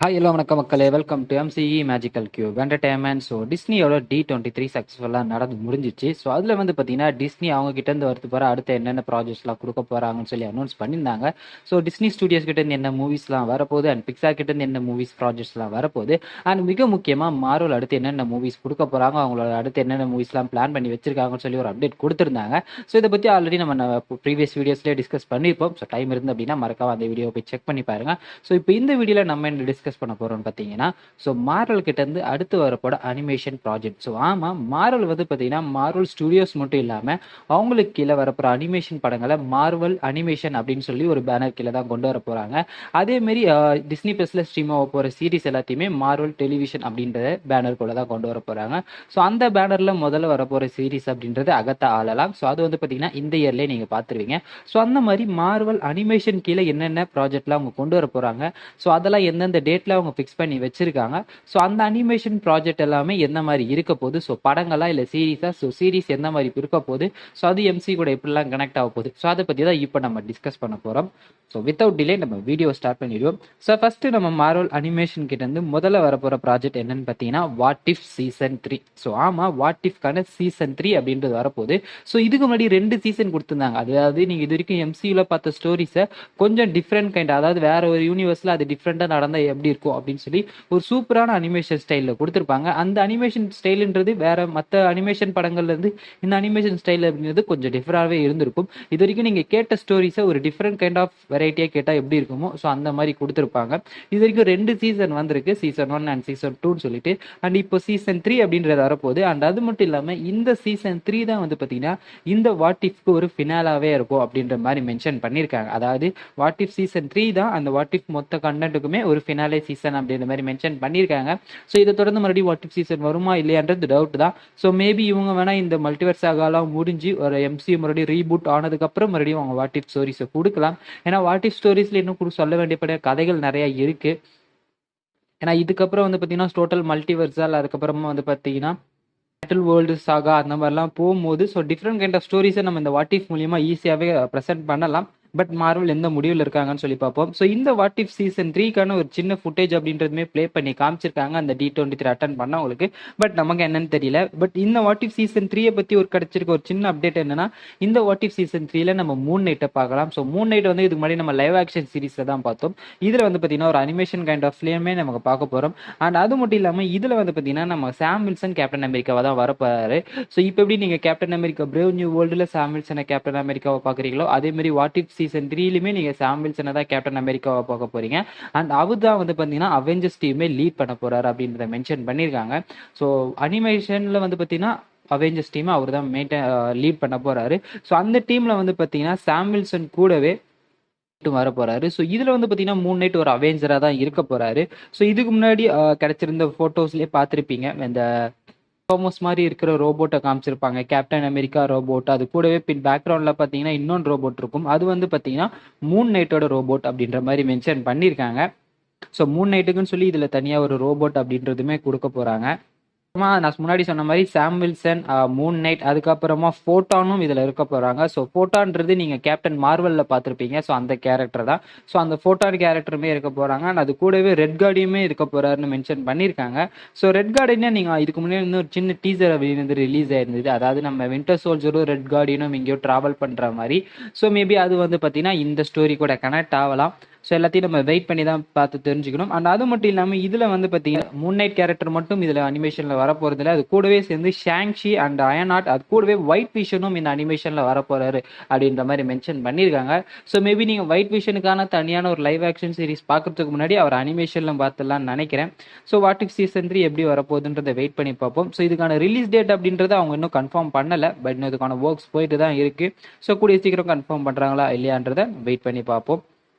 Hi hello வணக்கம் மக்களே, welcome to MCE magical cube entertainment. So டிஸ்னியோட D23 சக்ஸஸ்ஃபுல்லாக நடந்து முடிஞ்சிச்சு. ஸோ அதில் வந்து பார்த்தீங்கன்னா டிஸ்னி அவங்க கிட்டேருந்து வரது போகிற அடுத்த என்னென்ன ப்ராஜெக்ட்ஸ்லாம் கொடுக்க போகிறாங்கன்னு சொல்லி அனௌன்ஸ் பண்ணியிருந்தாங்க. ஸோ டிஸ்னி ஸ்டுடியோஸ் கிட்டேருந்து என்ன மூவிஸ்லாம் வரப்போகுது அண்ட் பிக்சார் கிட்டேருந்து என்ன மூவிஸ் ப்ராஜெக்ட்ஸ்லாம் வரப்போகுது அண்ட் மிக முக்கியமாக மார்வல் அடுத்து என்னென்ன மூவிஸ் கொடுக்க போகிறாங்க, அவங்களோட அடுத்து என்னென்ன மூவிஸ்லாம் பிளான் பண்ணி வச்சிருக்காங்கன்னு சொல்லி ஒரு அப்டேட் கொடுத்துருந்தாங்க. ஸோ இதை பற்றி ஆல்ரெடி நம்ம ப்ரீவியஸ் வீடியோஸ்லேயே டிஸ்கஸ் பண்ணியிருப்போம். ஸோ டைம் இருந்து அப்படின்னா மறக்காம அந்த வீடியோ போய் செக் பண்ணி பாருங்க. ஸோ இப்போ இந்த வீடியோவில் நம்ம என்ன டிஸ்கஸ் பண்ண போகிறோம்னு பார்த்தீங்கன்னா, ஸோ மார்வல் கிட்டேருந்து அடுத்து வரப்போட அனிமேஷன் ப்ராஜெக்ட். ஸோ ஆமாம், மார்வல் வந்து பார்த்தீங்கன்னா மார்வல் ஸ்டுடியோஸ் மட்டும் இல்லாமல் அவங்களுக்கு கீழே வரப்போகிற அனிமேஷன் படங்களை மார்வல் அனிமேஷன் அப்படின்னு சொல்லி ஒரு பேனர் கீழே தான் கொண்டு வர போகிறாங்க. அதேமாரி டிஸ்னி ப்ளஸில் ஸ்ட்ரீம் ஆக போகிற சீரிஸ் எல்லாத்தையுமே மார்வல் டெலிவிஷன் அப்படின்ற பேனருக்குள்ளே தான் கொண்டு வர போகிறாங்க. ஸோ அந்த பேனரில் முதல்ல வரப்போகிற சீரிஸ் அப்படின்றது அகத்தா ஆளலாம். ஸோ அது வந்து பார்த்தீங்கன்னா இந்த இயர்லேயே நீங்கள் பார்த்துருவீங்க. ஸோ அந்த மாதிரி மார்வல் அனிமேஷன் கீழே என்னென்ன ப்ராஜெக்ட்லாம் அவங்க கொண்டு வர போகிறாங்க, ஸோ அதெல்லாம் எந்தெந்த டேட்டில் அவங்க ஃபிக்ஸ் பண்ணி வச்சிருக்காங்க, ஸோ அந்த அனிமேஷன் ப்ராஜெக்ட் எல்லாமே எந்த மாதிரி இருக்க போகுது, ஸோ படங்களா இல்லை சீரீஸா, ஸோ சீரீஸ் எந்த மாதிரி இருக்க போகுது, ஸோ அது எம்சி கூட எப்படிலாம் கனெக்ட் ஆக போகுது, ஸோ அதை பற்றி தான் இப்போ நம்ம டிஸ்கஸ் பண்ண போகிறோம். ஸோ வித்தவுட் டிலே நம்ம வீடியோ ஸ்டார்ட் பண்ணிடுவோம். ஸோ ஃபஸ்ட்டு நம்ம மார்வல் அனிமேஷன் கிட்டேருந்து முதல்ல வரப்போகிற ப்ராஜெக்ட் என்னன்னு பார்த்தீங்கன்னா வாட் இஃப் சீசன் 3. ஸோ ஆமாம், வாட் இஃப்கான சீசன் 3 அப்படின்றது வரப்போகுது. ஸோ இதுக்கு முன்னாடி 2 சீசன் கொடுத்துருந்தாங்க. அதாவது நீங்கள் இது வரைக்கும் எம்சியூவில் பார்த்த ஸ்டோரிஸை கொஞ்சம் டிஃப்ரெண்ட் கைண்ட், அதாவது வேற ஒரு யூனிவர்ஸில் அது டிஃப்ரெண்ட்டாக நடந்தால் எப்படி இருக்கும் அப்படின்னு சொல்லி ஒரு சூப்பரான அனிமேஷன் ஸ்டைலில் கொடுத்துருப்பாங்க. அந்த அனிமேஷன் ஸ்டைலுன்றது வேற மற்ற அனிமேஷன் படங்கள்லேருந்து இந்த அனிமேஷன் ஸ்டைல் அப்படின்றது கொஞ்சம் டிஃப்ரெண்டாகவே இருந்திருக்கும். இது வரைக்கும் நீங்கள் கேட்ட ஸ்டோரிஸை ஒரு டிஃப்ரெண்ட் கைண்ட் ஆஃப் வெரைட்டியாக கேட்டால் எப்படி இருக்குமோ, ஸோ அந்த மாதிரி கொடுத்துருப்பாங்க. இது வரைக்கும் 2 சீசன் வந்திருக்கு, சீசன் 1 அண்ட் சீசன் 2ன்னு சொல்லிட்டு. அண்ட் இப்போ சீசன் 3 அப்படின்றது வரப்போகுது. அண்ட் அது மட்டும் இல்லாமல் இந்த சீசன் 3 தான் வந்து பார்த்தீங்கன்னா இந்த வாட் இஃப்க்கு ஒரு ஃபினாலாவே இருக்கும் அப்படின்ற மாதிரி மென்ஷன் பண்ணியிருக்காங்க. அதாவது வாட் இஃப் சீசன் 3 தான் அந்த வாட் இஃப் மொத்த கண்டென்ட்டுக்குமே ஒரு ஃபினாலே சீசன் அப்படின்ற மாதிரி மென்ஷன் பண்ணியிருக்காங்க. ஸோ இதை தொடர்ந்து மறுபடியும் வாட் இஃப் சீசன் வருமா இல்லையான்றது டவுட் தான். ஸோ மேபி இவங்க வேணா இந்த மல்டிவர்ஸ் ஆகாலாம் முடிஞ்சு ஒரு எம்சியூ மறுபடியும் ரீபூட் ஆனதுக்கப்புறம் மறுபடியும் அவங்க வாட் இஃப் ஸ்டோரிஸை கொடுக்கலாம். ஏன்னா வாட் இஃப் ஸ்டோரிஸில் இன்னும் சொல்ல வேண்டிய கதைகள் நிறைய இருக்கு. ஏன்னா இதுக்கப்புறம் வந்து பார்த்தீங்கன்னா டோட்டல் மல்டிவர்ஸால் அதுக்கப்புறமா வந்து பார்த்தீங்கன்னா பேட்டில் வேர்ல்டு சாகா அந்த மாதிரிலாம் போகும்போது ஸோ டிஃப்ரெண்ட் கைண்ட் ஆஃப் ஸ்டோரிஸை நம்ம இந்த வாட் இஃப் மூலியமாக ஈஸியாகவே ப்ரெசென்ட் பண்ணலாம். பட் மார்வல் எந்த முடிவில் இருக்காங்கன்னு சொல்லி பார்ப்போம். ஸோ இந்த வாட் இஃப் சீசன் 3க்கான ஒரு சின்ன ஃபுட்டேஜ் அப்படின்றதுமே ப்ளே பண்ணி காமிச்சிருக்காங்க அந்த D23 அட்டன் பண்ணவங்களுக்கு. பட் நமக்கு என்னன்னு தெரியல. பட் இந்த வாட் இஃப் சீசன் 3 பற்றி ஒரு கிடைச்சிருக்க ஒரு சின்ன அப்டேட் என்னன்னா, இந்த வாட் இஃப் சீசன் 3ல நம்ம மூன் நைட்டை பார்க்கலாம். ஸோ மூன் நைட் வந்து இதுக்கு முன்னாடி நம்ம லைவ் ஆக்ஷன் சீரிஸில் தான் பார்த்தோம். இதில் வந்து பார்த்தீங்கன்னா ஒரு அனிமேஷன் கைண்ட் ஆஃப் ஃபிலிமே நமக்கு பார்க்க போகிறோம். அண்ட் அது மட்டும் இல்லாமல் இதில் வந்து பார்த்தீங்கன்னா நம்ம சாம் வில்சன் கேப்டன் அமெரிக்காவை தான் வரப்போறாரு. ஸோ இப்போ எப்படி நீங்கள் கேப்டன் அமெரிக்கா பிரேவ் நியூ வேர்ல்டில் சாம் வில்சனை கேப்டன் அமெரிக்காவை பார்க்குறீங்களோ, அதே மாதிரி வாட் இஃப் சீசன் 3லுமே நீங்கள் சாம் வில்சனை தான் கேப்டன் அமெரிக்காவை பார்க்க போறீங்க. அண்ட் அவர் தான் வந்து பார்த்தீங்கன்னா அவெஞ்சர்ஸ் டீமே லீட் பண்ண போறாரு அப்படின்றத மென்ஷன் பண்ணியிருக்காங்க. ஸோ அனிமேஷனில் வந்து பார்த்தீங்கன்னா அவெஞ்சர்ஸ் டீமை அவர் தான் லீட் பண்ண போறாரு. ஸோ அந்த டீம்ல வந்து பார்த்தீங்கன்னா சாம் வில்சன் கூடவே வர போறாரு. ஸோ இதுல வந்து பாத்தீங்கன்னா மூன் நைட் ஒரு அவெஞ்சரா தான் இருக்க போறாரு. ஸோ இதுக்கு முன்னாடி கிடைச்சிருந்த போட்டோஸ்லயே பார்த்துருப்பீங்க, இந்த தோமஸ் மாதிரி இருக்கிற ரோபோட்டை காமிச்சிருப்பாங்க, கேப்டன் அமெரிக்கா ரோபோட். அது கூடவே பின் பேக்ரவுண்ட்ல பாத்தீங்கன்னா இன்னொன்று ரோபோட் இருக்கும். அது வந்து பாத்தீங்கன்னா மூன் நைட்டோட ரோபோட் அப்படின்ற மாதிரி மென்ஷன் பண்ணியிருக்காங்க. ஸோ மூன் நைட்டுக்குன்னு சொல்லி இதுல தனியா ஒரு ரோபோட் அப்படின்றதுமே கொடுக்க போறாங்க. நான் முன்னாடி சொன்ன மாதிரி சாம் வில்சன், மூன் நைட், அதுக்கப்புறமா ஃபோட்டானும் இதில் இருக்க போகிறாங்க. ஸோ ஃபோட்டான்றது நீங்கள் கேப்டன் மார்வலில் பார்த்துருப்பீங்க. ஸோ அந்த கேரக்டர் தான். ஸோ அந்த ஃபோட்டான் கேரக்டருமே இருக்க போகிறாங்க. அண்ட் அது கூடவே ரெட் கார்டியுமே இருக்க போகிறாருன்னு மென்ஷன் பண்ணியிருக்காங்க. ஸோ ரெட் கார்டினா நீங்கள் இதுக்கு முன்னாடி வந்து ஒரு சின்ன டீசர் அப்படின்னு ரிலீஸ் ஆயிருந்தது. அதாவது நம்ம வின்டர் சோல்ஜரும் ரெட் கார்டியனும் எங்கேயோ ட்ராவல் பண்ணுற மாதிரி. ஸோ மேபி அது வந்து பார்த்தீங்கன்னா இந்த ஸ்டோரி கூட கனெக்ட் ஆகலாம். ஸோ எல்லாத்தையும் நம்ம வெயிட் பண்ணி தான் பார்த்து தெரிஞ்சுக்கணும். அண்ட் அது மட்டும் இல்லாமல் இதில் வந்து பார்த்தீங்கன்னா மூன் நைட் கேரக்டர் மட்டும் இதில் அனிமேஷனில் வரப்போகிறதில்ல, அது கூடவே சேர்ந்து ஷாங்ஷி அண்ட் அயனாட், அது கூடவே ஒயிட் விஷனும் இந்த அனிமேஷனில் வரப்போறாரு அப்படின்ற மாதிரி மென்ஷன் பண்ணியிருக்காங்க. ஸோ மேபி நீங்கள் ஒயிட் விஷனுக்கான தனியான ஒரு லைவ் ஆக்ஷன் சீரிஸ் பார்க்கறதுக்கு முன்னாடி அவர் அனிமேஷனில் பார்த்துலாம்னு நினைக்கிறேன். ஸோ வாட் இஃப் சீசன் 3 எப்படி வரப்போகுதுன்றதை வெயிட் பண்ணி பார்ப்போம். ஸோ இதுக்கான ரிலீஸ் டேட் அப்படின்றத அவங்க இன்னும் கன்ஃபார்ம் பண்ணலை. பட் இன்னும் இதுக்கான ஒர்க்ஸ் போயிட்டு தான் இருக்குது. ஸோ கூடிய சீக்கிரம் கன்ஃபார்ம் பண்ணுறாங்களா இல்லையான்றதை வெயிட் பண்ணி பார்ப்போம்.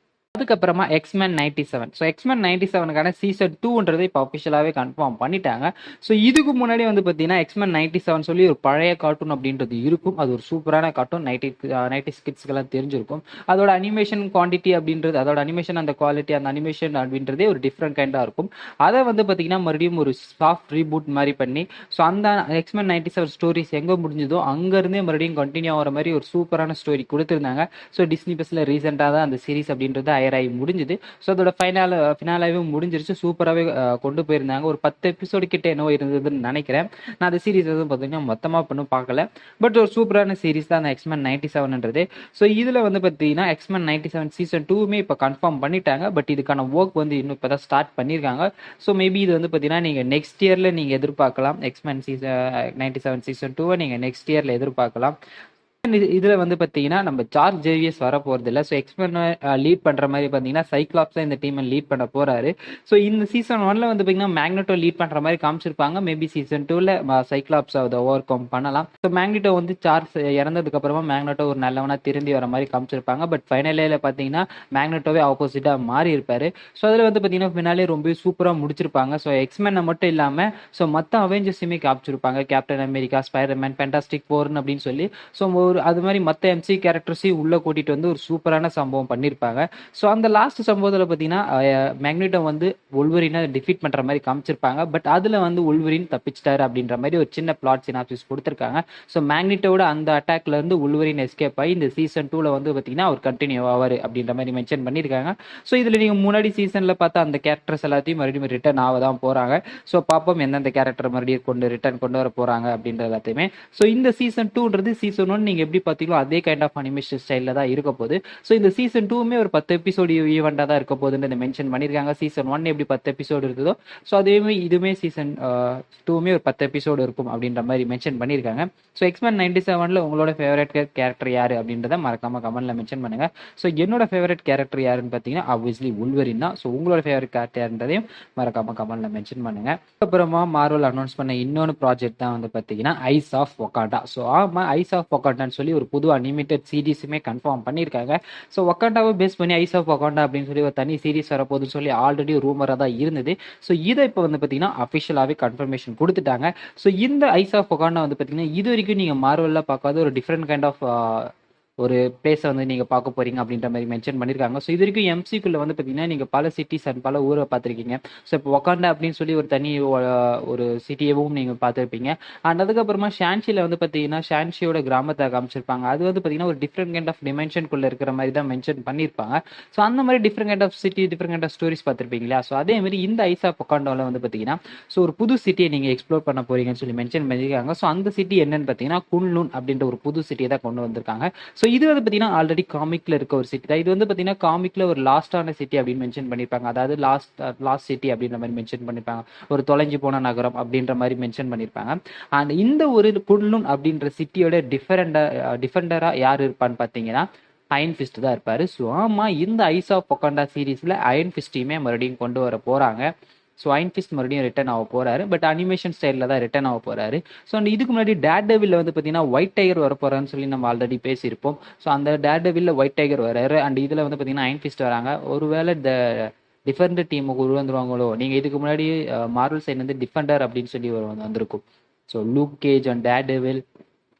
அதுக்கப்புறமா எக்ஸ்மேன் 97. ஸோ எக்ஸ்மேன் 97க்கான சீசன் 2ன்றது இப்போ அஃபிஷியலாகவே கன்ஃபார்ம் பண்ணிட்டாங்க. ஸோ இதுக்கு முன்னாடி வந்து பார்த்தீங்கன்னா எக்ஸ்மேன் 97 சொல்லி ஒரு பழைய கார்ட்டூன் அப்படின்றது இருக்கும். அது ஒரு சூப்பரான கார்ட்டூன், 90s கிட்ஸ்க்கெல்லாம் தெரிஞ்சிருக்கும். அதோட அனிமேஷன் குவான்டிட்டி அப்படின்றது, அதோட அனிமேஷன் அந்த குவாலிட்டி, அந்த அனிமேஷன் அப்படின்றதே ஒரு டிஃப்ரெண்ட் கைண்டாக இருக்கும். அதை வந்து பார்த்தீங்கன்னா மறுபடியும் ஒரு சாஃப்ட் ரீபூட் மாதிரி பண்ணி, ஸோ அந்த எக்ஸ்மேன் 97 ஸ்டோரிஸ் எங்கே முடிஞ்சதோ அங்கேருந்தே மறுபடியும் கண்டினியூ ஆகிற மாதிரி ஒரு சூப்பரான ஸ்டோரி கொடுத்துருந்தாங்க. ஸோ டிஸ்னி ப்ளஸில் ரீசெண்டாக தான் அந்த சீரிஸ் அப்படின்றது ஏர் ஆகி முடிஞ்சுது. ஸோ அதோட ஃபினாலாவே முடிஞ்சிருச்சு. சூப்பராகவே கொண்டு போயிருந்தாங்க. ஒரு 10 எபிசோடு கிட்ட என்னவோ இருந்ததுன்னு நினைக்கிறேன். நான் அந்த சீரிஸ் எதுவும் பார்த்தீங்கன்னா மொத்தமாக பண்ணும் பார்க்கல. பட் ஒரு சூப்பரான சீரிஸ் தான் அந்த எக்ஸ்மேன் 97ன்றது. ஸோ இதில் வந்து பார்த்தீங்கன்னா எக்ஸ்மேன் 97 சீசன் 2மே இப்போ கன்ஃபார்ம் பண்ணிட்டாங்க. பட் இதுக்கான ஒர்க் வந்து இன்னும் இப்போ தான் ஸ்டார்ட் பண்ணியிருக்காங்க. ஸோ மேபி இது வந்து பார்த்தீங்கன்னா நீங்கள் நெக்ஸ்ட் இயரில் நீங்கள் எதிர்பார்க்கலாம். எக்ஸ்மேன் சீசன் 97 சீசன் 2வை நீங்கள் நெக்ஸ்ட் இயரில் எதிர்பார்க்கலாம். இதுல வந்து பாத்தீங்கன்னா நம்ம ஜார்ஜ் ஜேவியர்ஸ் வர போறது இல்ல. ஸோ எக்ஸ்மேன் லீட் பண்ற மாதிரி பாத்தீங்கன்னா சைக்ளாப்ஸ் தான் இந்த டீம் லீட் பண்ண போறாரு. ஸோ இந்த சீசன் 1ல வந்து பாத்தீங்கன்னா மேக்னெட்டோ லீட் பண்ற மாதிரி காமிச்சிருப்பாங்க. மேபி சீசன் 2ல சைக்ளாப்ஸ் அதை ஓவர் கம் பண்ணலாம். ஸோ மேக்னெட்டோ வந்து சார்ஜ் இறந்ததுக்கு அப்புறமா மேக்னெட்டோ ஒரு நல்லவனா திரும்பி வர மாதிரி காமிச்சிருப்பாங்க. பட் ஃபைனலில் பாத்தீங்கன்னா மேக்னெட்டோவே ஆப்போசிட்டா மாறி இருப்பாரு. ஸோ அதுல வந்து பாத்தீங்கன்னா ஃபினாலே ரொம்ப சூப்பரா முடிச்சிருப்பாங்க. ஸோ எக்ஸ்மேனை மட்டும் இல்லாம ஸோ மற்ற அவெஞ்சர்ஸுமே காமிச்சிருப்பாங்க. கேப்டன் அமெரிக்கா, ஸ்பைடர்மேன், ஃபேண்டாஸ்டிக் ஃபோர்னு அப்படின்னு சொல்லி. ஸோ அது மாதிரி மற்ற எம்சி கேரக்டர்ஸையும் உள்ள கூட்டிட்டு வந்து ஒரு சூப்பரான சம்பவம் பண்ணியிருப்பாங்க. ஸோ அந்த லாஸ்ட் சம்பவத்தில் பார்த்தீங்கன்னா மேக்னெட்டோ வந்து உல்வரினை டிஃபீட் பண்ற மாதிரி காமிச்சிருப்பாங்க. பட் அதுல வந்து உல்வரின் தப்பிச்சிட்டாரு அப்படின்ற மாதிரி ஒரு சின்ன பிளாட் சினாப்சிஸ் கொடுத்துருக்காங்க. ஸோ மேக்னெட்டோட அந்த அட்டாக்ல இருந்து உல்வரின் எஸ்கேப் ஆகி இந்த சீசன் 2ல வந்து பார்த்தீங்கன்னா அவர் கண்டினியூ ஆவார் அப்படின்ற மாதிரி மென்ஷன் பண்ணியிருக்காங்க. ஸோ இதில் நீங்கள் முன்னாடி சீசனில் பார்த்தா அந்த கேரக்டர்ஸ் எல்லாத்தையும் மறுபடியும் ரிட்டர்ன் ஆக தான் போகிறாங்க. ஸோ பார்ப்போம் எந்தெந்த கேரக்டர் மறுபடியும் ரிட்டர்ன் கொண்டு வர போகிறாங்க அப்படின்ற எல்லாத்தையுமே. ஸோ இந்த சீசன் 2ன்றது சீசன் 1 நீங்கள் எப்படி பார்த்தீங்களோ அதே கைண்ட் ஆஃப் அனிமேஷன் ஸ்டைலில் தான் இருக்க போகுது. ஸோ இந்த சீசன் 2மே ஒரு 10 எபிசோடு ஈவெண்ட்டாக தான் இருக்க போகுதுன்னு மென்ஷன் பண்ணியிருக்காங்க. சீசன் 1 எப்படி 10 எபிசோடு இருக்குதோ ஸோ அதேமாதிரி இதுவுமே சீசன் 2மே ஒரு 10 எபிசோடு இருக்கும் அப்படின்ற மாதிரி மென்ஷன் பண்ணியிருக்காங்க. ஸோ எக்ஸ்மேன் 97ல் உங்களோட ஃபேவரட் கேரக்டர் யார் அப்படின்றத மறக்காம கமெண்ட்ல மென்ஷன் பண்ணுங்க. ஸோ என்னோட ஃபேவரட் கேரக்டர் யாருன்னு பார்த்தீங்கன்னா ஆப்வியஸ்லி உல்வரின் தான். ஸோ உங்களோட ஃபேவரட் கேரக்டர் யாருன்றதையும் மறக்காம கமெண்ட்ல மென்ஷன் பண்ணுங்க. அப்புறமா மார்வல் அனௌன்ஸ் பண்ண இன்னொன்று ப்ராஜெக்ட் தான் வந்து பார்த்தீங்கன்னா ஐஸ் ஆஃப் வக்காண்டா. ஸோ ஆமாம், ஐஸ் ஆஃப் வக்காண்டான்னு சொல்லி ஒரு புது அனிமேட்டட் சீரீஸுமே கன்ஃபார்ம் பண்ணியிருக்காங்க. ஸோ வக்காண்டாவை பேஸ் பண்ணி ஐஸ் ஆஃப் வக்காண்டா அப்படின்னு சொல்லி ஒரு தனி சீரீஸ் வரப்போகுதுன்னு சொல்லி ஆல்ரெடி ரூமராக தான் இருந்தது. ஸோ இதை இப்போ வந்து பார்த்தீங்கன்னா அஃபிஷியலாகவே கன்ஃபர்மேஷன் கொடுத்துட்டாங்க. ஸோ இந்த ஐஸ் ஆஃப் வக்காண்டா வந்து பார்த்தீங்கன்னா இது வரைக்கும் நீங்கள் மார்வலில் பார்க்காத ஒரு டிஃப்ரெண்ட் கைண்ட் ஆஃப் ஒரு பிளேஸை வந்து நீங்கள் பார்க்க போறீங்க அப்படின்ற மாதிரி மென்ஷன் பண்ணியிருக்காங்க. ஸோ இது வரைக்கும் எம்சிக்குள்ள வந்து பார்த்தீங்கன்னா நீங்கள் பல சிட்டிஸ் அண்ட் பல ஊரை பார்த்துருக்கீங்க. ஸோ இப்போ வக்காண்டா அப்படின்னு சொல்லி ஒரு தனி ஒரு சிட்டியவும் நீங்கள் பார்த்துருப்பீங்க. அண்ட் அதுக்கப்புறமா ஷான்ஷியில் வந்து பார்த்தீங்கன்னா ஷான்ஷியோட கிராமத்தை காமிச்சிருப்பாங்க. அது வந்து பார்த்தீங்கன்னா ஒரு டிஃப்ரெண்ட் கைண்ட் ஆஃப் டிமென்ஷனுக்குள்ள இருக்கிற மாதிரி தான் மென்ஷன் பண்ணியிருப்பாங்க. ஸோ அந்த மாதிரி different kind of city, different kind of stories பார்த்துருப்பீங்க இல்லையா? ஸோ அதே மாதிரி இந்த ஐஸ் ஆஃப் வக்காண்டாவில் வந்து பார்த்தீங்கன்னா ஸோ ஒரு புது சிட்டியை நீங்கள் எக்ஸ்ப்ளோர் பண்ண போறீங்கன்னு சொல்லி மென்ஷன் பண்ணியிருக்காங்க. ஸோ அந்த சிட்டி என்னன்னு பார்த்தீங்கன்னா குன்லுன் அப்படின்ற ஒரு புது சிட்டியை தான் கொண்டு வந்திருக்காங்க. ஸோ இது வந்து பார்த்தீங்கன்னா ஆல்ரெடி காமிக்ல இருக்க ஒரு சிட்டி தான். இது வந்து பார்த்தீங்கன்னா காமிக்ல ஒரு லாஸ்டான சிட்டி அப்படின்னு மென்ஷன் பண்ணியிருப்பாங்க. அதாவது லாஸ்ட் சிட்டி அப்படின்ற மாதிரி மென்ஷன் பண்ணியிருப்பாங்க. ஒரு தொலைஞ்சு போன நகரம் அப்படின்ற மாதிரி மென்ஷன் பண்ணியிருப்பாங்க. அண்ட் இந்த ஒரு குன்லுன் அப்படின்ற சிட்டியோட டிஃபெண்டரா யார் இருப்பான்னு பார்த்தீங்கன்னா அயன் ஃபிஸ்ட் தான் இருப்பாரு. ஸோ ஆமா, இந்த ஐஸ் ஆஃப் வக்காண்டா சீரீஸ்ல அயன் ஃபிஸ்டையுமே மறுபடியும் கொண்டு வர போறாங்க. ஸோ அயன் ஃபிஸ்ட் மறுபடியும் ரிட்டர்ன் ஆக போறாரு. பட் அனிமேஷன் ஸ்டைலில் தான் ரிட்டர்ன் ஆக போறாரு. ஸோ இதுக்கு முன்னாடி டேர்டெவில்ல வந்து பார்த்தீங்கன்னா ஒயிட் டைகர் வர போறான்னு சொல்லி நம்ம ஆல்ரெடி பேசியிருப்போம். ஸோ அந்த டேர்டெவில்ல ஒயிட் டைகர் வராரு. அண்ட் இதில் வந்து பார்த்தீங்கன்னா அயன் ஃபிஸ்ட் வராங்க. ஒருவேளை இந்த டிஃபெண்டர் டீமுக்கு உருவாந்துருவாங்களோ. நீங்கள் இதுக்கு முன்னாடி மார்வல் சைட் வந்து டிஃபெண்டர் அப்படின்னு சொல்லி வந்திருக்கும். So Luke Cage and Daredevil,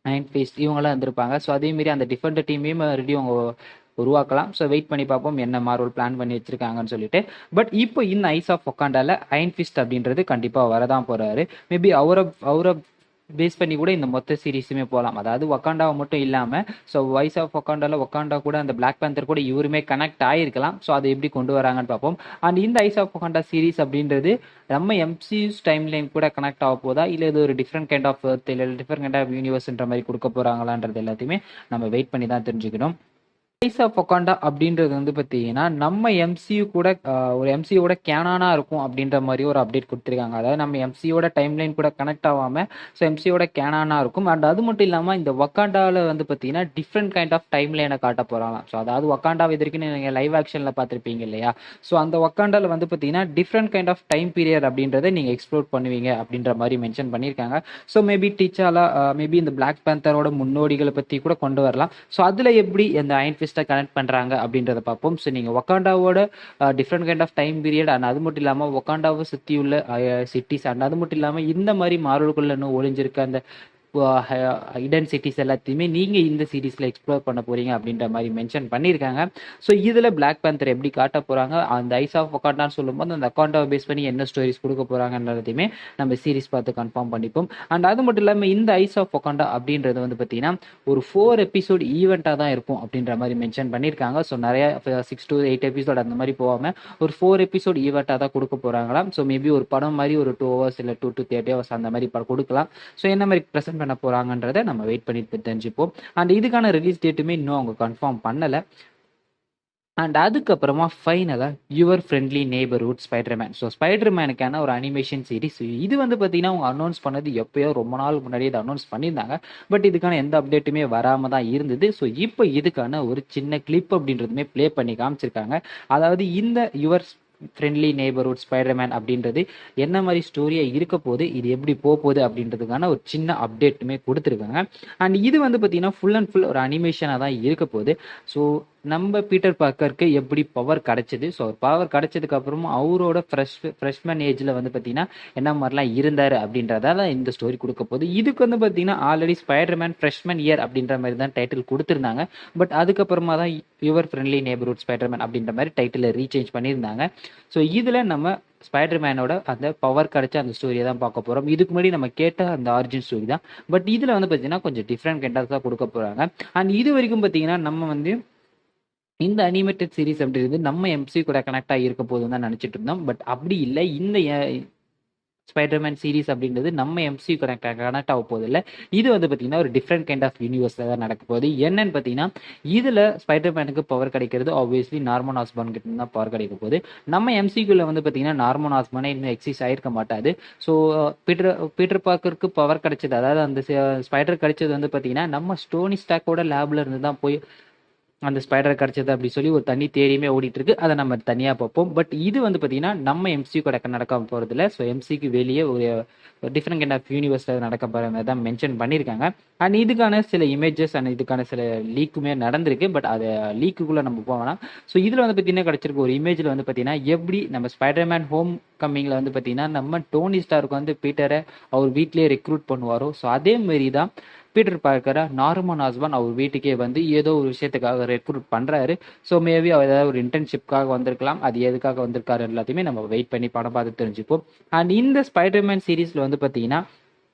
Iron Fist இவங்கெல்லாம் வந்திருப்பாங்க. ஸோ அதேமாரி அந்த டிஃபெண்டர் டீமையும் மறுபடியும் அவங்க உருவாக்கலாம். ஸோ வெயிட் பண்ணி பார்ப்போம் என்ன மார்வல் பிளான் பண்ணி வச்சிருக்காங்கன்னு சொல்லிட்டு. பட் இப்போ இந்த ஐஸ் ஆஃப் வக்காண்டால அயன் ஃபிஸ்ட் அப்படின்றது கண்டிப்பாக வரதான் போறாரு. மேபி அவரை பேஸ் பண்ணி கூட இந்த மொத்த சீரீஸுமே போகலாம். அதாவது வக்காண்டாவை மட்டும் இல்லாமல் ஸோ ஐஸ் ஆஃப் வக்காண்டா கூட அந்த பிளாக் பேந்தர் கூட இவருமே கனெக்ட் ஆகிருக்கலாம். ஸோ அதை எப்படி கொண்டு வராங்கன்னு பார்ப்போம். அண்ட் இந்த ஐஸ் ஆஃப் வக்காண்டா சீரீஸ் அப்படின்றது நம்ம எம்சியூஸ் டைம் லைன் கூட கனெக்ட் ஆக போதா, இல்லை இது ஒரு டிஃப்ரெண்ட் கைண்ட் ஆஃப் இல்லை டிஃப்ரெண்ட் கைண்ட் ஆஃப் யூனிவர்ஸ்ன்ற மாதிரி கொடுக்க போறாங்களான்றது எல்லாத்தையுமே நம்ம வெயிட் பண்ணி தான் தெரிஞ்சுக்கணும். ஐஸ் ஆஃப் வக்காண்டா அப்படின்றது வந்து பார்த்தீங்கன்னா நம்ம எம்சியூ கூட ஒரு எம்சியோட கேனானா இருக்கும் அப்படின்ற மாதிரி ஒரு அப்டேட் கொடுத்துருக்காங்க. அதாவது நம்ம எம்சியோட டைம் லைன் கூட கனெக்ட் ஆகாமல் ஸோ எம்சியோட கேனானா இருக்கும். அண்ட் அது மட்டும் இல்லாமல் இந்த வக்காண்டாவில் வந்து பார்த்தீங்கன்னா டிஃப்ரெண்ட் கைண்ட் ஆஃப் டைம் லைனை காட்ட போகிறாங்களாம். ஸோ அதாவது வக்காண்டா இது வரைக்கும் நீங்கள் லைவ் ஆக்ஷனில் பார்த்துருப்பீங்க இல்லையா? ஸோ அந்த வக்காண்டாவில் வந்து பார்த்தீங்கன்னா different kind of time period அப்படின்றத நீங்கள் எக்ஸ்ப்ளோர் பண்ணுவீங்க அப்படின்ற மாதிரி மென்ஷன் பண்ணியிருக்காங்க. ஸோ மேபி டீச்சாலா மேபி இந்த பிளாக் பேந்தரோட முன்னோடிகளை பற்றி கூட கொண்டு வரலாம். ஸோ அதில் எப்படி இந்த அயன் ஃபிஸ்ட் கனெக்ட் பண்றாங்க அப்படின்றத பார்ப்போம். ஸோ நீங்க வக்காண்டாவோட different kind of time period and அது மட்டும் இல்லாமல் வக்காண்டாவை சுற்றி உள்ள சிட்டிஸ் அண்ட் அது மட்டும் இல்லாமல் இந்த மாதிரி மார்வலுக்குள்ள இன்னும் ஒளிஞ்சிருக்க அந்த ஹிடன் சிட்டிஸ் எல்லாத்தையுமே நீங்கள் இந்த சீரீஸில் எக்ஸ்ப்ளோர் பண்ண போகிறீங்க அப்படின்ற மாதிரி மென்ஷன் பண்ணியிருக்காங்க. ஸோ இதில் பிளாக் பேந்தர் எப்படி காட்ட போகிறாங்க, அந்த ஐஸ் ஆஃப் வக்காண்டான்னு சொல்லும்போது அந்த அக்கௌண்ட்டை பேஸ் பண்ணி என்ன ஸ்டோரிஸ் கொடுக்க போகிறாங்கன்றதையுமே நம்ம சீரிஸ் பார்த்து கன்ஃபார்ம் பண்ணிப்போம். அண்ட் அது மட்டும் இல்லாமல் இந்த ஐஸ் ஆஃப் வக்காண்டா அப்படின்றது வந்து பார்த்தீங்கன்னா ஒரு 4 எபிசோட் ஈவெண்ட்டாக தான் இருக்கும் அப்படின்ற மாதிரி மென்ஷன் பண்ணியிருக்காங்க. ஸோ நிறைய 6 to 8 எபிசோட் அந்த மாதிரி போகாமல் ஒரு 4 எபிசோட் ஈவெண்ட்டாக தான் கொடுக்க போகிறாங்களாம். ஸோ மேபி ஒரு படம் மாதிரி ஒரு 2 hours இல்லை 2 to 30 hours அந்த மாதிரி கொடுக்கலாம். ஸோ என்ன மாதிரி ப்ரெசென்ட் பண்ண போகிறாங்கன்றதை நம்ம வெயிட் பண்ணிட்டு தெரிஞ்சுப்போம். அண்ட் இதுக்கான ரிலீஸ் டேட்டுமே இன்னும் அவங்க கன்ஃபார்ம் பண்ணலை. அண்ட் அதுக்கப்புறமா ஃபைனலாக your friendly neighbourhood Spider-Man. So ஸ்பைடர்மேனுக்கான ஒரு அனிமேஷன் சீரிஸ். இது வந்து பார்த்தீங்கன்னா அவங்க அனௌன்ஸ் பண்ணது எப்போயோ ரொம்ப நாள் முன்னாடியே இதை அனௌன்ஸ் பண்ணியிருந்தாங்க. பட் இதுக்கான எந்த அப்டேட்டுமே வராமல் தான் இருந்தது. ஸோ இப்போ இதுக்கான ஒரு சின்ன கிளிப் அப்படின்றதுமே ப்ளே பண்ணி காமிச்சிருக்காங்க. அதாவது இந்த யுவர் ஃப்ரெண்ட்லி நெய்பர்ஹுட் ஸ்பைடர்மேன் அப்படின்றது என்ன மாதிரி ஸ்டோரியாக இருக்க போது, இது எப்படி போகுது அப்படின்றதுக்கான ஒரு சின்ன அப்டேட்டுமே கொடுத்துருக்காங்க. அண்ட் இது வந்து பார்த்தீங்கன்னா ஃபுல் அண்ட் ஃபுல் ஒரு அனிமேஷனாக தான் இருக்க போகுது. ஸோ நம்ம பீட்டர் பார்க்கருக்கு எப்படி பவர் கிடைச்சது, ஸோ பவர் கிடைச்சதுக்கு அப்புறமா அவரோட ஃப்ரெஷ்மேன் ஏஜில் வந்து பார்த்தீங்கன்னா என்ன மாதிரிலாம் இருந்தார் அப்படின்றத தான் இந்த ஸ்டோரி கொடுக்க போகுது. இதுக்கு வந்து பார்த்தீங்கன்னா ஆல்ரெடி ஸ்பைடர்மேன் ஃப்ரெஷ்மேன் இயர் அப்படின்ற மாதிரி தான் டைட்டில் கொடுத்துருந்தாங்க. பட் அதுக்கப்புறமா தான் யுவர் ஃப்ரெண்ட்லி நெய்பர்ஹுட் ஸ்பைடர்மேன் அப்படின்ற மாதிரி டைட்டிலை ரீசேஞ்ச் பண்ணியிருந்தாங்க. ஸோ இதில் நம்ம ஸ்பைடர்மேனோட அந்த பவர் கிடைச்ச அந்த ஸ்டோரியை தான் பார்க்க போகிறோம். இதுக்கு முன்னாடி நம்ம கேட்ட அந்த ஆரிஜின் ஸ்டோரி தான். பட் இதில் வந்து பார்த்தீங்கன்னா கொஞ்சம் டிஃப்ரெண்ட் கெண்டாஸ் தான் கொடுக்க போகிறாங்க. அண்ட் இது வரைக்கும் பார்த்தீங்கன்னா நம்ம வந்து இந்த அனிமேட்டட் சீரிஸ் அப்படின்றது நம்ம எம்சி கூட கனெக்ட் ஆகி இருக்க போதும் தான் நினச்சிட்டு இருந்தோம். பட் அப்படி இல்லை. இந்த ஸ்பைடர்மேன் சீரிஸ் அப்படின்றது நம்ம எம்சி கனெக்ட் ஆக போகுது இல்லை. இது வந்து பார்த்தீங்கன்னா ஒரு டிஃப்ரெண்ட் கைண்ட் ஆஃப் யூனிவர்ஸில் தான் நடக்க போகுது. என்னன்னு பார்த்தீங்கன்னா இதில் ஸ்பைடர்மேனுக்கு பவர் கிடைக்கிறது ஆப்வியஸ்லி நார்மன் ஆஸ்பார்ன் கிட்ட தான் பவர் கிடைக்க போகுது. நம்ம எம்சிக்குள்ள வந்து பார்த்தீங்கன்னா நார்மன் ஆஸ்பார்னே இன்னும் எக்ஸிஸ்ட் ஆயிருக்க மாட்டாது. ஸோ பீட்டர் பார்க்கருக்கு பவர் கிடைச்சது, அதாவது அந்த ஸ்பைடர் கிடைச்சது வந்து பார்த்தீங்கன்னா நம்ம டோனி ஸ்டார்க்கோட லேப்ல இருந்து தான் போய் அந்த ஸ்பைடர் கிடைச்சது அப்படி சொல்லி ஒரு தனி தேரியுமே ஓடிட்டு இருக்கு. அதை நம்ம தனியாக பார்ப்போம். பட் இது வந்து பார்த்தீங்கன்னா நம்ம எம்சி கூட நடக்க போகிறது இல்லை. ஸோ எம்சிக்கு வெளியே ஒரு டிஃப்ரெண்ட் கைண்ட் ஆஃப் யூனிவர்ஸில் நடக்க போகிற மாதிரி தான் மென்ஷன் பண்ணியிருக்காங்க. அண்ட் இதுக்கான சில இமேஜஸ் அண்ட் இதுக்கான சில லீக்குமே நடந்திருக்கு. பட் அதை லீக்குக்குள்ளே நம்ம போகலாம். ஸோ இதில் வந்து பார்த்தீங்கன்னா கிடைச்சிருக்க ஒரு இமேஜில் வந்து பார்த்தீங்கன்னா எப்படி நம்ம ஸ்பைடர்மேன் ஹோம் கம்மிங்கில் வந்து பார்த்தீங்கன்னா நம்ம டோனி ஸ்டார்க்கு வந்து பீட்டரை அவர் வீட்டிலேயே ரெக்ரூட் பண்ணுவாரோ, ஸோ அதே மாரி தான் பீட்டர் பார்க்கரை நார்மன் ஆஸ்பார்ன் அவர் வீட்டுக்கே வந்து ஏதோ ஒரு விஷயத்துக்காக ரெக்ரூட் பண்ணுறாரு. ஸோ மேபி அவர் ஏதாவது ஒரு இன்டர்ன்ஷிப்காக வந்திருக்கலாம். அது எதுக்காக வந்திருக்காரு எல்லாத்தையுமே நம்ம வெயிட் பண்ணி படம் பார்த்து தெரிஞ்சுப்போம். அண்ட் இந்த ஸ்பைடர்மேன் சீரீஸில் வந்து பார்த்தீங்கன்னா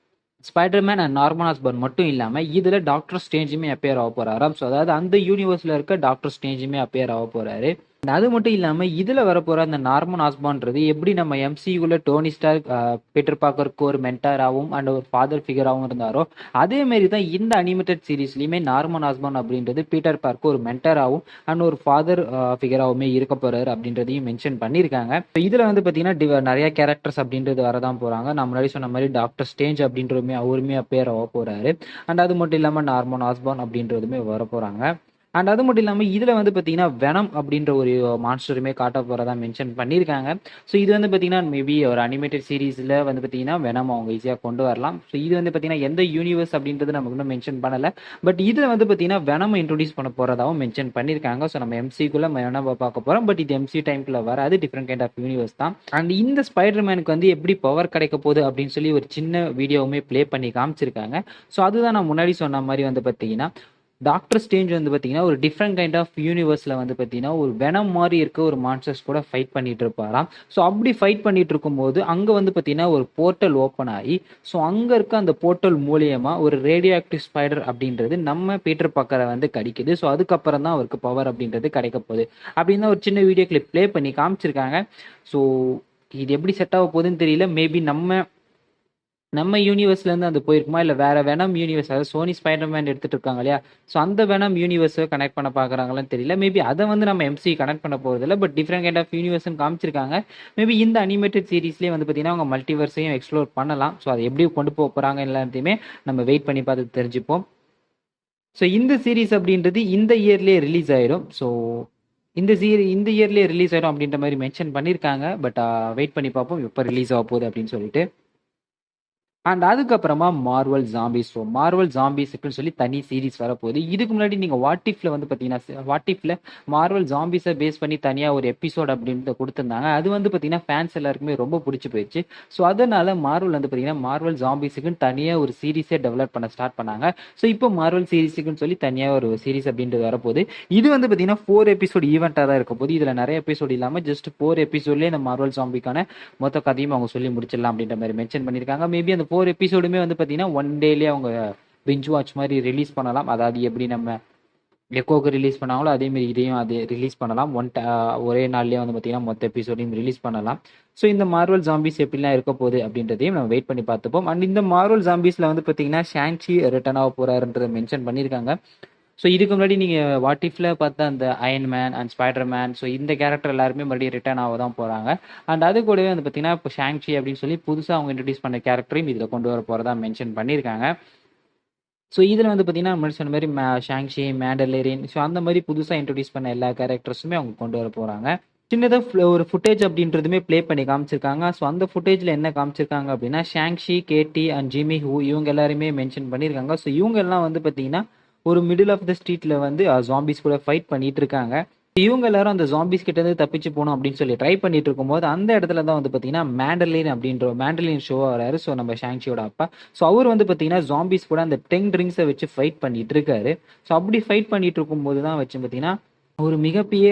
ஸ்பைடர்மேன் அண்ட் நார்மன் ஆஸ்பார்ன் மட்டும் இல்லாமல் இதில் டாக்டர் ஸ்ட்ரேஞ்சுமே அப்பியர் ஆக போகிறாராம். ஸோ அதாவது அந்த யூனிவர்ஸில் இருக்க டாக்டர் ஸ்ட்ரேஞ்சுமே அப்பியர் ஆக போகிறாரு. அது மட்டும் இல்லாமல் இதில் வரப்போகிற அந்த நார்மன் ஆஸ்பார்ன்றது எப்படி நம்ம எம்சியூல டோனி ஸ்டார்க் பீட்டர் பார்க்கருக்கு ஒரு மென்டாராகவும் அண்ட் ஒரு ஃபாதர் ஃபிகராகவும் இருந்தாரோ, அதேமாரி தான் இந்த அனிமேட்டட் சீரீஸ்லையுமே நார்மன் ஆஸ்பார்ன் அப்படின்றது பீட்டர் பார்க்கு ஒரு மென்டாராகவும் அண்ட் ஒரு ஃபாதர் ஃபிகராகவுமே இருக்க போகிறாரு அப்படின்றதையும் மென்ஷன் பண்ணியிருக்காங்க. இதில் வந்து பார்த்தீங்கன்னா நிறைய கேரக்டர்ஸ் அப்படின்றது வரதான் போகிறாங்க. நான் முன்னாடி சொன்ன மாதிரி டாக்டர் ஸ்டேஞ்ச் அப்படின்றதுமே அவருமே அப்பேர் ஆக போகிறாரு. அண்ட் அது மட்டும் இல்லாமல் நார்மன் ஆஸ்பார்ன் அப்படின்றதுமே வர போகிறாங்க. அண்ட் அது மட்டும் இல்லாமல் இதில் வந்து பார்த்தீங்கன்னா வெனம் அப்படின்ற ஒரு மான்ஸ்டருமே காட்ட போகிறதா மென்ஷன் பண்ணியிருக்காங்க. ஸோ இது வந்து பார்த்தீங்கன்னா மேபி ஒரு அனிமேட்டட் சீரீஸில் வந்து பார்த்தீங்கன்னா வெனம் அவங்க ஈஸியாக கொண்டு வரலாம். ஸோ இது வந்து பார்த்தீங்கன்னா எந்த யூனிவர்ஸ் அப்படின்றது நமக்கு இன்னும் மென்ஷன் பண்ணலை. பட் இதில் வந்து பார்த்தீங்கன்னா வெனம் இன்ட்ரோடியூஸ் பண்ண போகிறதாவும் மென்ஷன் பண்ணியிருக்காங்க. ஸோ நம்ம எம்சிக்குள்ளே வெனம் பார்க்க போகிறோம். பட் இது எம்சி டைம்குள்ளே வராது, டிஃப்ரெண்ட் கைண்ட் ஆஃப் யூனிவர்ஸ் தான். அண்ட் இந்த ஸ்பைடர்மேனுக்கு வந்து எப்படி பவர் கிடைக்க போகுது அப்படின்னு சொல்லி ஒரு சின்ன வீடியோவுமே ப்ளே பண்ணி காமிச்சிருக்காங்க. ஸோ அதுதான் நான் முன்னாடி சொன்ன மாதிரி வந்து பார்த்தீங்கன்னா டாக்டர் ஸ்ட்ரேஞ்ச் வந்து பார்த்தீங்கன்னா ஒரு டிஃப்ரெண்ட் கைண்ட் ஆஃப் யூனிவர்ஸில் வந்து பார்த்தீங்கன்னா ஒரு வெனம் மாதிரி இருக்க ஒரு மான்ஸ்டர்ஸ் கூட ஃபைட் பண்ணிட்டு இருப்பாராம். ஸோ அப்படி ஃபைட் பண்ணிட்டு இருக்கும்போது அங்கே வந்து பார்த்தீங்கன்னா ஒரு போர்ட்டல் ஓப்பன் ஆகி, ஸோ அங்கே இருக்க அந்த போர்ட்டல் மூலியமாக ஒரு ரேடியோ ஆக்டிவ் ஸ்பைடர் அப்படின்றது நம்ம பீட்டர் பார்க்கரை வந்து கிடைக்குது. ஸோ அதுக்கப்புறம் தான் அவருக்கு பவர் அப்படின்றது கிடைக்க போகுது அப்படின்னு ஒரு சின்ன வீடியோ கிளிப் ப்ளே பண்ணி காமிச்சிருக்காங்க. ஸோ இது எப்படி செட் ஆக போகுதுன்னு தெரியல. மேபி நம்ம யூனிவர்ஸ்லேருந்து அது போயிருக்குமா, இல்லை வேற வெனம் யூனிவர்ஸ், அதாவது சோனி ஸ்பைடர்மேன் எடுத்துட்டு இருக்காங்க இல்லையா, ஸோ அந்த வெனம் யூனிவர்ஸை கனெக்ட் பண்ண பார்க்குறாங்களான்னு தெரியல. மேபி அதை வந்து நம்ம எம்சி கனெக்ட் பண்ண போகிறதில்ல. பட் டிஃப்ரெண்ட் கைண்ட் ஆஃப் யூனிவர்ஸ்னு காமிச்சிருக்காங்க. மேபி இந்த அனிமேட்டட் சீரீஸ்லேயே வந்து பார்த்தீங்கன்னா அவங்க மல்டிவர்ஸையும் எக்ஸ்ப்ளோர் பண்ணலாம். ஸோ அதை எப்படி கொண்டு போக போகிறாங்க எல்லாத்தையுமே நம்ம வெயிட் பண்ணி பார்த்து தெரிஞ்சுப்போம். ஸோ இந்த சீரீஸ் அப்படின்றது இந்த இயர்லேயே ரிலீஸ் ஆயிடும். ஸோ இந்த இயர்லேயே ரிலீஸ் ஆயிடும் அப்படின்ற மாதிரி மென்ஷன் பண்ணியிருக்காங்க. பட் வெயிட் பண்ணி பார்ப்போம் எப்போ ரிலீஸ் ஆக போகுது அப்படின்னு சொல்லிட்டு. அண்ட் அதுக்கப்புறமா மார்வல் ஜாம்பிஸ். ஸோ மார்வல் ஜாம்பிஸுக்குன்னு சொல்லி தனி சீரிஸ் வரப்போகுது. இதுக்கு முன்னாடி நீங்கள் வாட் இஃப்ல வந்து பார்த்தீங்கன்னா வாட் இஃப்ல மார்வல் ஜாம்பிஸை பேஸ் பண்ணி தனியாக ஒரு எபிசோட் அப்படின்ட்டு கொடுத்துருந்தாங்க. அது வந்து பார்த்தீங்கன்னா ஃபேன்ஸ் எல்லாருக்குமே ரொம்ப பிடிச்சி போயிடுச்சு. ஸோ அதனால மார்வல் வந்து பார்த்தீங்கன்னா மார்வல் ஜாம்பிஸுக்குன்னு தனியாக ஒரு சீரிஸே டெவலப் பண்ண ஸ்டார்ட் பண்ணாங்க. ஸோ இப்போ மார்வல் சீரிஸுக்குன்னு சொல்லி தனியாக ஒரு சீரிஸ் அப்படின்றது வரப்போகுது. இது வந்து பார்த்தீங்கன்னா 4 எபிசோட் ஈவெண்ட்டாக தான் இருக்க போகுது. இதில் நிறைய எபிசோட் இல்லாமல் ஜஸ்ட் 4 எபிசோட்லேயே இந்த மார்வல் ஜாம்பிக்கான மொத்த கதையும் அவங்க சொல்லி முடிச்சிடலாம் அப்படின்ற மாதிரி மென்ஷன் பண்ணியிருக்காங்க. மேபி அந்த 4 எபிசோடுமே வந்து பார்த்தீங்கன்னா ஒன் டேலேயே அவங்க பிஞ்ச் வாட்ச் மாதிரி ரிலீஸ் பண்ணலாம். அதாவது எப்படி நம்ம எக்கோக்கு ரிலீஸ் பண்ணாங்களோ அதேமாரி இதையும் அது ரிலீஸ் பண்ணலாம். ஒரே நாள்லேயே வந்து பார்த்தீங்கன்னா மொத்த எபிசோடையும் ரிலீஸ் பண்ணலாம். ஸோ இந்த மார்வல் ஜாம்பிஸ் எப்படிலாம் இருக்க போகுது அப்படின்றதையும் நம்ம வெயிட் பண்ணி பார்த்துப்போம். அண்ட் இந்த மார்வல் ஜாம்பிஸில் வந்து பார்த்தீங்கன்னா ஷாங்ஷி ரிட்டர்ன் ஆக போகிறாருன்றதை மென்ஷன் பண்ணியிருக்காங்க. ஸோ இதுக்கு முன்னாடி நீங்கள் வாட் இஃப்ல பார்த்த அந்த Iron Man and Spider Man, so இந்த கேரக்டர் எல்லாருமே மறுபடியும் ரிட்டர்ன் ஆக தான் போகிறாங்க. அண்ட் அது கூடவே வந்து பார்த்தீங்கன்னா இப்போ ஷாங்ஷி அப்படின்னு சொல்லி புதுசாக அவங்க இன்ட்ரடியூஸ் பண்ண கேரக்டரையும் இதில் கொண்டு வர போகிறதா மென்ஷன் பண்ணியிருக்காங்க. ஸோ இதில் வந்து பார்த்தீங்கன்னா முன்னாடி சொன்ன மாதிரி ஷாங்ஷி, மேண்டலரின், ஸோ அந்த மாதிரி புதுசாக இன்ட்ரடியூஸ் பண்ண எல்லா கேரக்டர்ஸுமே அவங்க கொண்டு வர போகிறாங்க. சின்னதாக ஒரு ஃபுட்டேஜ் அப்படின்றதுமே ப்ளே பண்ணி காமிச்சிருக்காங்க. ஸோ அந்த ஃபுட்டேஜில் என்ன காமிச்சிருக்காங்க அப்படின்னா Shang Chi, Kate and Jimmy Woo இவங்க எல்லாருமே மென்ஷன் பண்ணியிருக்காங்க. ஸோ இவங்க எல்லாம் வந்து பார்த்தீங்கன்னா ஒரு மிடில் ஆஃப் த ஸ்ட்ரீட்ல வந்து ஜாம்பிஸ் கூட ஃபைட் பண்ணிட்டு இருக்காங்க. இவங்க எல்லாரும் அந்த ஜாம்பிஸ் கிட்ட இருந்து தப்பிச்சு போகணும் அப்படின்னு சொல்லி ட்ரை பண்ணிட்டு இருக்கும்போது அந்த இடத்துல தான் வந்து பார்த்தீங்கன்னா மேண்டலின் ஷோ வராரு. ஸோ நம்ம ஷாங்ஷியோட அப்பா. ஸோ அவர் வந்து பார்த்தீங்கன்னா ஜாம்பிஸ் கூட அந்த 10 ட்ரிங்க்ஸை வச்சு ஃபைட் பண்ணிட்டு இருக்காரு. ஸோ அப்படி ஃபைட் பண்ணிட்டு இருக்கும்போது தான் வச்சு பார்த்தீங்கன்னா ஒரு மிகப்பெரிய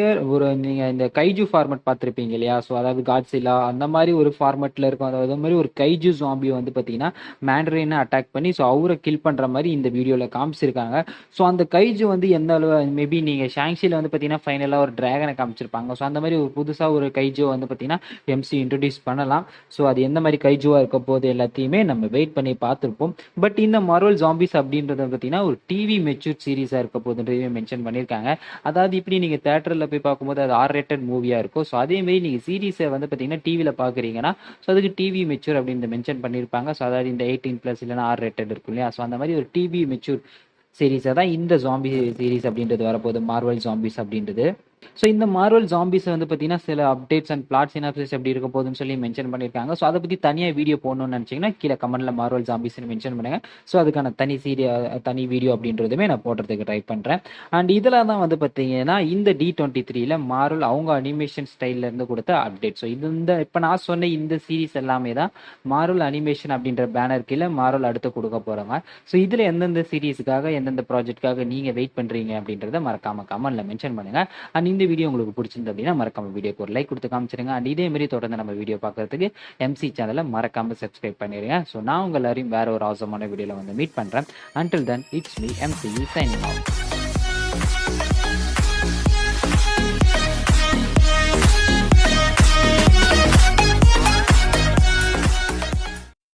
நீங்கள் இந்த கைஜு ஃபார்மட் பார்த்துருப்பீங்க இல்லையா? ஸோ அதாவது காட்ஸில்லா அந்த மாதிரி ஒரு ஃபார்மட்டில் இருக்கும். அதாவது மாதிரி ஒரு கைஜு ஜாம்பி வந்து பார்த்தீங்கன்னா மேண்டரினை அட்டாக் பண்ணி ஸோ அவரை கில் பண்ணுற மாதிரி இந்த வீடியோவில் காமிச்சிருக்காங்க. ஸோ அந்த கைஜு வந்து எந்த அளவு மேபி நீங்கள் ஷாங்ஷியில் வந்து பார்த்தீங்கன்னா ஃபைனலாக ஒரு டிராகனை காமிச்சிருப்பாங்க. ஸோ அந்த மாதிரி ஒரு புதுசாக ஒரு கைஜு வந்து பார்த்தீங்கன்னா எம்சி இன்ட்ரடியூஸ் பண்ணலாம். ஸோ அது எந்த மாதிரி கைஜுவாக இருக்க போது எல்லாத்தையுமே நம்ம வெயிட் பண்ணி பார்த்துருப்போம். பட் இந்த மார்வல் ஜாம்பிஸ் அப்படின்றத பார்த்தீங்கன்னா ஒரு டிவி மெச்சூர் சீரீஸாக இருக்க போதுன்றதையும் மென்ஷன் பண்ணியிருக்காங்க. அதாவது இப்படி நீங்கள் தேட்டரில் போய் பார்க்கும்போது அது R-rated மூவியாக இருக்கும். ஸோ அதேமாரி நீங்கள் சீரீஸை வந்து பார்த்தீங்கன்னா டிவியில் பார்க்குறீங்கன்னா ஸோ அதுக்கு டிவி மெச்சூர் அப்படின்னு மென்ஷன் பண்ணியிருப்பாங்க. ஸோ அதாவது இந்த 18+ இல்லைனா R-rated இருக்கும் இல்லையா? ஸோ அந்த மாதிரி ஒரு டிவி மெச்சூர் சீரீஸாக தான் இந்த ஜாம்பி சீரீஸ் அப்படின்றது வரப்போகுது, மார்வல் ஜாம்பிஸ் அப்படின்றது. ஸோ இந்த மார்வல் ஜாம்பிஸை வந்து பார்த்தீங்கன்னா சில அப்டேட்ஸ் அண்ட் பிளாட் சினாப்சிஸ் எப்படி இருக்க போகுதுன்னு சொல்லி மென்ஷன் பண்ணியிருக்காங்க. ஸோ அதை பற்றி தனியாக வீடியோ போடணும்னு நினச்சிங்கன்னா கீழே கமெண்ட்டில் மார்வல் ஜாம்பிஸ்ன்னு மென்ஷன் பண்ணுங்கள். ஸோ அதுக்கான தனி வீடியோ அப்படின்றதுமே நான் போடுறதுக்கு ட்ரை பண்ணுறேன். அண்ட் இதில் தான் வந்து பார்த்தீங்கன்னா இந்த D23ல் மார்வல் அவங்க அனிமேஷன் ஸ்டைல்லேருந்து கொடுத்த அப்டேட். ஸோ இப்போ நான் சொன்ன இந்த சீரீஸ் எல்லாமே தான் மார்வல் அனிமேஷன் அப்படின்ற பேனர் கீழே மார்வல் அடுத்து கொடுக்க போகிறாங்க. ஸோ இதில் எந்தெந்த சீரீஸுக்காக எந்தெந்த ப்ராஜெக்ட்டுக்காக நீங்கள் வெயிட் பண்ணுறீங்க அப்படின்றத மறக்காமல் கமெண்ட்டில் மென்ஷன் பண்ணுங்கள். அண்ட் இந்த வீடியோ உங்களுக்கு பிடிச்சிருந்து அப்படின்னா மறக்காம வீடியோக்கு ஒரு லைக் கொடுத்து காமிச்சிருங்க. அண்ட் இதே மாதிரி தொடர்ந்து நம்ம வீடியோ பார்க்கறதுக்கு MC சேனலை மறக்காம சப்ஸ்கிரைப் பண்ணிடுங்க. ஸோ நான் உங்க எல்லாரையும் வேற ஒரு அவசரமான வீடியோவில் வந்து மீட் பண்றேன். Until then, it's me, MCE, signing off.